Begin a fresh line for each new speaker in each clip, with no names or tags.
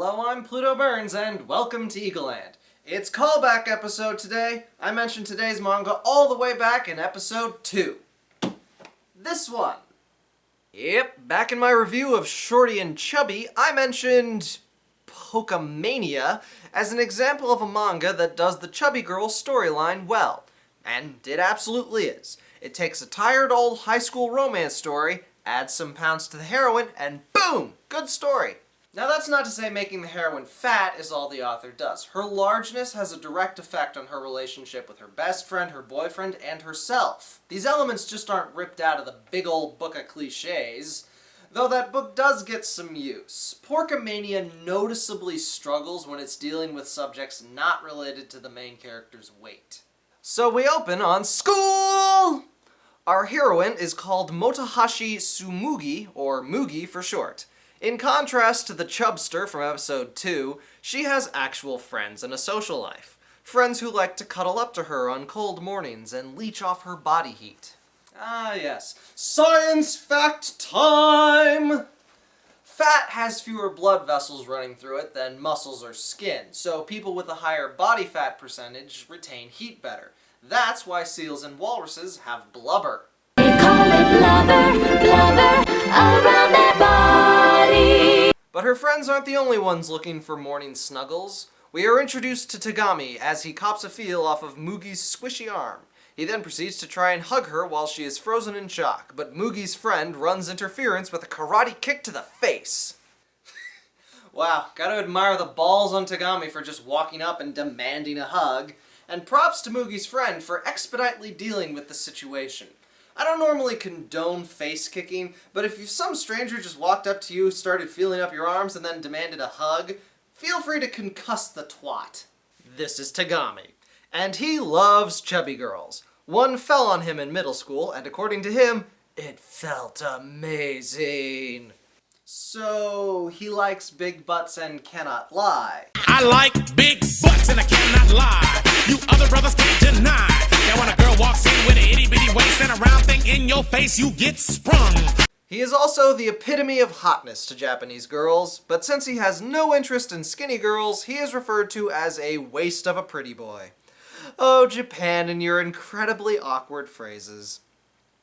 Hello, I'm Plutoburns, and welcome to Eagleland. It's callback episode today. I mentioned today's manga all the way back in episode 2. This one. Yep, back in my review of Shorty and Chubby, I mentioned Pochamani as an example of a manga that does the chubby girl storyline well. And it absolutely is. It takes a tired old high school romance story, adds some pounds to the heroine, and boom! Good story. Now that's not to say making the heroine fat is all the author does. Her largeness has a direct effect on her relationship with her best friend, her boyfriend, and herself. These elements just aren't ripped out of the big old book of cliches, though that book does get some use. Porcomania noticeably struggles when it's dealing with subjects not related to the main character's weight. So we open on school! Our heroine is called Motohashi Tsumugi, or Mugi for short. In contrast to the chubster from episode 2, she has actual friends and a social life. Friends who like to cuddle up to her on cold mornings and leech off her body heat. Ah yes, science fact time! Fat has fewer blood vessels running through it than muscles or skin, so people with a higher body fat percentage retain heat better. That's why seals and walruses have blubber.
They call it blubber around their body.
But her friends aren't the only ones looking for morning snuggles. We are introduced to Tagami as he cops a feel off of Mugi's squishy arm. He then proceeds to try and hug her while she is frozen in shock, but Mugi's friend runs interference with a karate kick to the face. Wow, gotta admire the balls on Tagami for just walking up and demanding a hug, and props to Mugi's friend for expeditely dealing with the situation. I don't normally condone face kicking, but if some stranger just walked up to you, started feeling up your arms, and then demanded a hug, feel free to concuss the twat. This is Tagami, and he loves chubby girls. One fell on him in middle school, and according to him, it felt amazing. So, he likes big butts and cannot lie.
I like big butts and I cannot lie. You other brothers can't deny. Now when a girl walks in with an itty bitty waist and a round thing in your face, you get sprung.
He is also the epitome of hotness to Japanese girls, but since he has no interest in skinny girls, he is referred to as a waste of a pretty boy. Oh, Japan and your incredibly awkward phrases.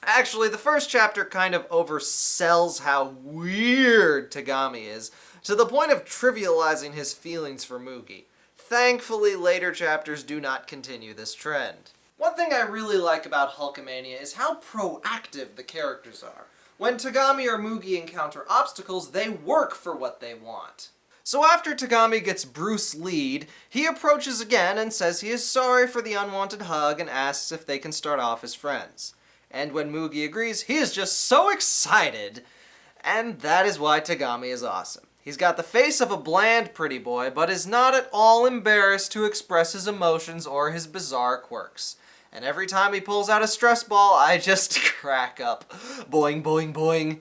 Actually, the first chapter kind of oversells how weird Tagami is, to the point of trivializing his feelings for Mugi. Thankfully, later chapters do not continue this trend. One thing I really like about Hulkamania is how proactive the characters are. When Tagami or Mugi encounter obstacles, they work for what they want. So after Tagami gets Bruce Lee'd, he approaches again and says he is sorry for the unwanted hug and asks if they can start off as friends. And when Mugi agrees, he is just so excited. And that is why Tagami is awesome. He's got the face of a bland pretty boy, but is not at all embarrassed to express his emotions or his bizarre quirks. And every time he pulls out a stress ball, I just crack up. Boing, boing, boing.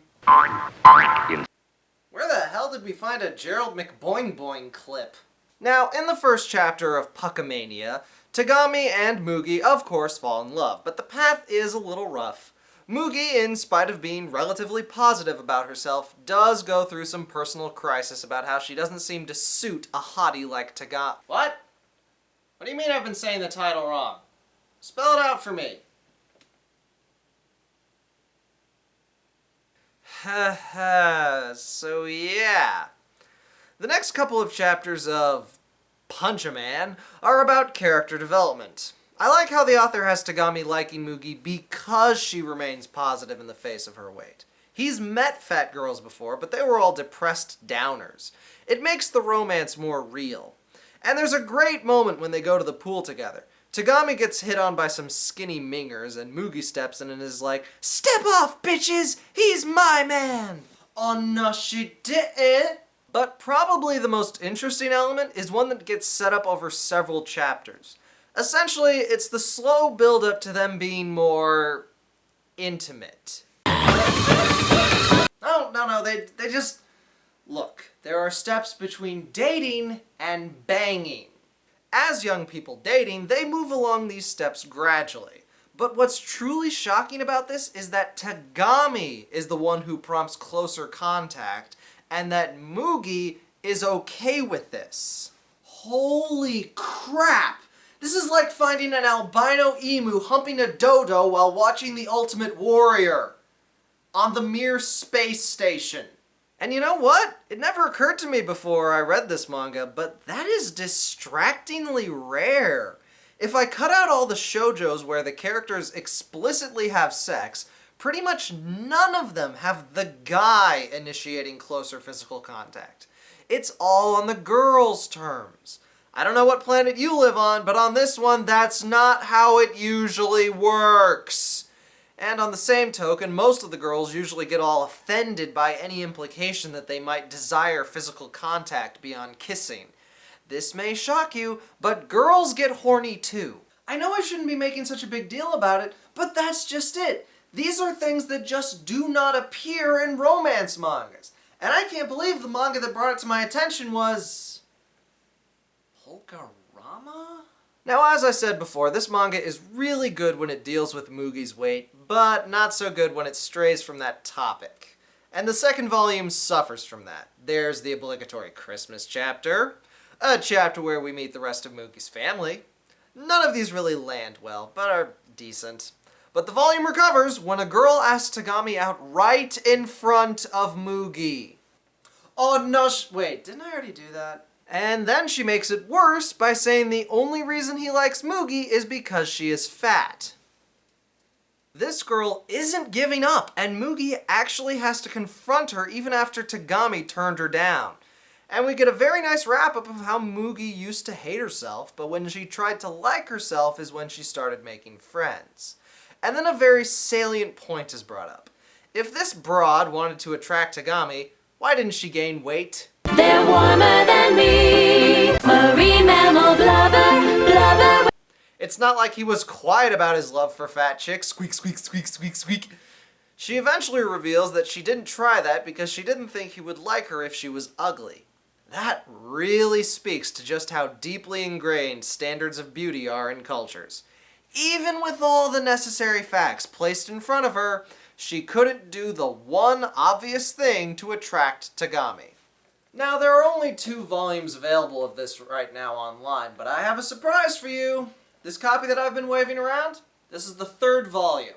Where the hell did we find a Gerald McBoing Boing clip? Now, in the first chapter of Pochamania, Tagami and Mugi, of course, fall in love, but the path is a little rough. Mugi, in spite of being relatively positive about herself, does go through some personal crisis about how she doesn't seem to suit a hottie like Tagami. What? What do you mean I've been saying the title wrong? Spell it out for me. Haha, so yeah. The next couple of chapters of Pochamani are about character development. I like how the author has Tagami liking Mugi because she remains positive in the face of her weight. He's met fat girls before, but they were all depressed downers. It makes the romance more real. And there's a great moment when they go to the pool together. Tagami gets hit on by some skinny mingers, and Mugi steps in and is like, "Step off, bitches! He's my man!" Oh no, she didn't! But probably the most interesting element is one that gets set up over several chapters. Essentially, it's the slow build-up to them being more intimate. No, they just... Look, there are steps between dating and banging. As young people dating, they move along these steps gradually. But what's truly shocking about this is that Tagami is the one who prompts closer contact, and that Mugi is okay with this. Holy crap! This is like finding an albino emu humping a dodo while watching The Ultimate Warrior on the Mir space station. And you know what? It never occurred to me before I read this manga, but that is distractingly rare. If I cut out all the shoujos where the characters explicitly have sex, pretty much none of them have the guy initiating closer physical contact. It's all on the girl's terms. I don't know what planet you live on, but on this one, that's not how it usually works. And on the same token, most of the girls usually get all offended by any implication that they might desire physical contact beyond kissing. This may shock you, but girls get horny too. I know I shouldn't be making such a big deal about it, but that's just it. These are things that just do not appear in romance mangas. And I can't believe the manga that brought it to my attention was... Polkarama? Now, as I said before, this manga is really good when it deals with Mugi's weight, but not so good when it strays from that topic. And the second volume suffers from that. There's the obligatory Christmas chapter, a chapter where we meet the rest of Mugi's family. None of these really land well, but are decent. But the volume recovers when a girl asks Tagami out right in front of Mugi. Oh no, wait, didn't I already do that? And then she makes it worse by saying the only reason he likes Mugi is because she is fat. This girl isn't giving up, and Mugi actually has to confront her even after Tagami turned her down. And we get a very nice wrap-up of how Mugi used to hate herself, but when she tried to like herself is when she started making friends. And then a very salient point is brought up. If this broad wanted to attract Tagami, why didn't she gain weight?
They're warmer than me. Marine mammal blubber, blubber.
It's not like he was quiet about his love for fat chicks. Squeak, squeak, squeak, squeak, squeak. She eventually reveals that she didn't try that because she didn't think he would like her if she was ugly. That really speaks to just how deeply ingrained standards of beauty are in cultures. Even with all the necessary facts placed in front of her, she couldn't do the one obvious thing to attract Tagami. Now, there are only 2 volumes available of this right now online, but I have a surprise for you. This copy that I've been waving around, this is the 3rd volume.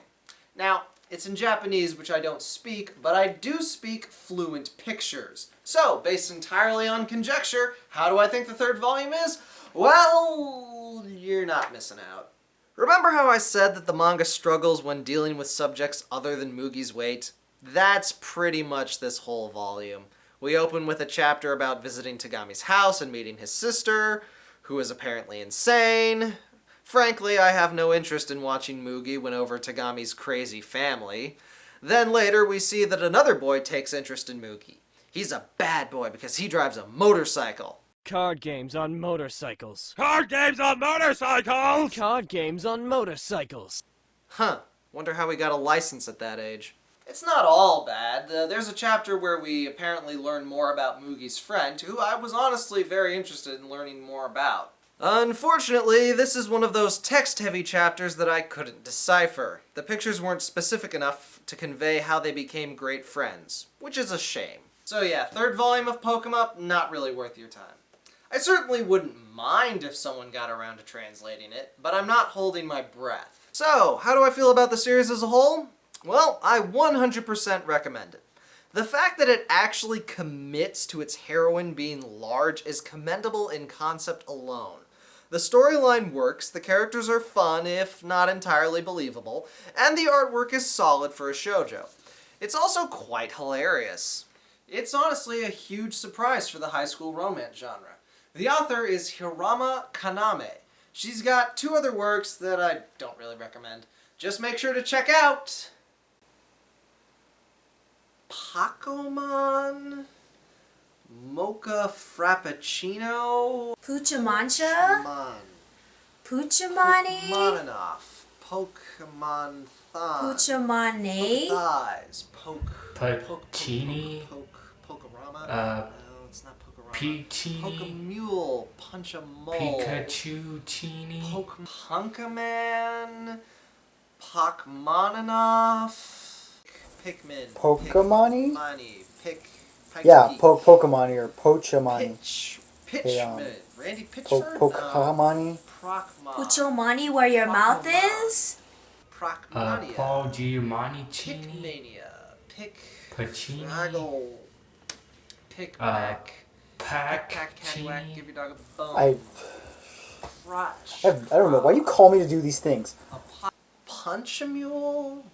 Now, it's in Japanese, which I don't speak, but I do speak fluent pictures. So, based entirely on conjecture, how do I think the 3rd volume is? Well, you're not missing out. Remember how I said that the manga struggles when dealing with subjects other than Mugi's weight? That's pretty much this whole volume. We open with a chapter about visiting Tagami's house and meeting his sister, who is apparently insane. Frankly, I have no interest in watching Mugi win over Tagami's crazy family. Then later we see that another boy takes interest in Mugi. He's a bad boy because he drives a motorcycle.
Card games on motorcycles.
Card games on motorcycles!
Card games on motorcycles.
Huh, wonder how he got a license at that age. It's not all bad. There's a chapter where we apparently learn more about Mugi's friend, who I was honestly very interested in learning more about. Unfortunately, this is one of those text-heavy chapters that I couldn't decipher. The pictures weren't specific enough to convey how they became great friends, which is a shame. So yeah, 3rd volume of Pokemon, not really worth your time. I certainly wouldn't mind if someone got around to translating it, but I'm not holding my breath. So, how do I feel about the series as a whole? Well, I 100% recommend it. The fact that it actually commits to its heroine being large is commendable in concept alone. The storyline works, the characters are fun, if not entirely believable, and the artwork is solid for a shoujo. It's also quite hilarious. It's honestly a huge surprise for the high school romance genre. The author is Hirama Kaname. She's got 2 other works that I don't really recommend. Just make sure to check out Pochamani, Mocha Frappuccino,
Puchamancha, Puchamani,
Pokemoninoff, Pokemon
Puchamane,
thighs,
Pocini,
Pokerama. No, it's not Pokerama.
Peachini,
Pokemule, Punch a Mole,
Pikachu, Chini,
Punkaman, Pokmoninoff, Pikmin,
Pokemani?
Pikmani,
Yeah,
Peak.
Pochamani or Pochamani.
Randy Pitchford?
Pochamani.
Puchamani, where your mouth is?
Procmania.
Paul Giamatti Chini.
Pickmania.
Pacini.
Fraggle. Pick
Pack
Catwhack,
Chini.
give your dog a bone.
I
Crotch.
don't know. Why you call me to do these things?
Punch a mule.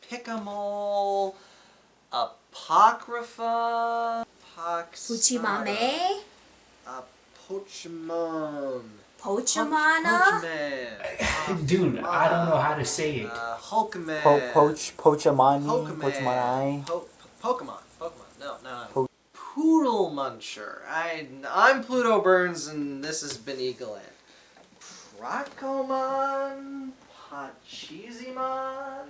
Pick a mole. Apocrypha.
Puchimame?
Pochamon.
Pochamana?
Pochamon.
Dude, I don't know how to say it.
Hulkman.
Pochamani.
Pokemon.
Pochamani.
Pokemon. No. Poodle Muncher. I'm Plutoburns, and this has been Eagleland. Procomon. Pachizimon.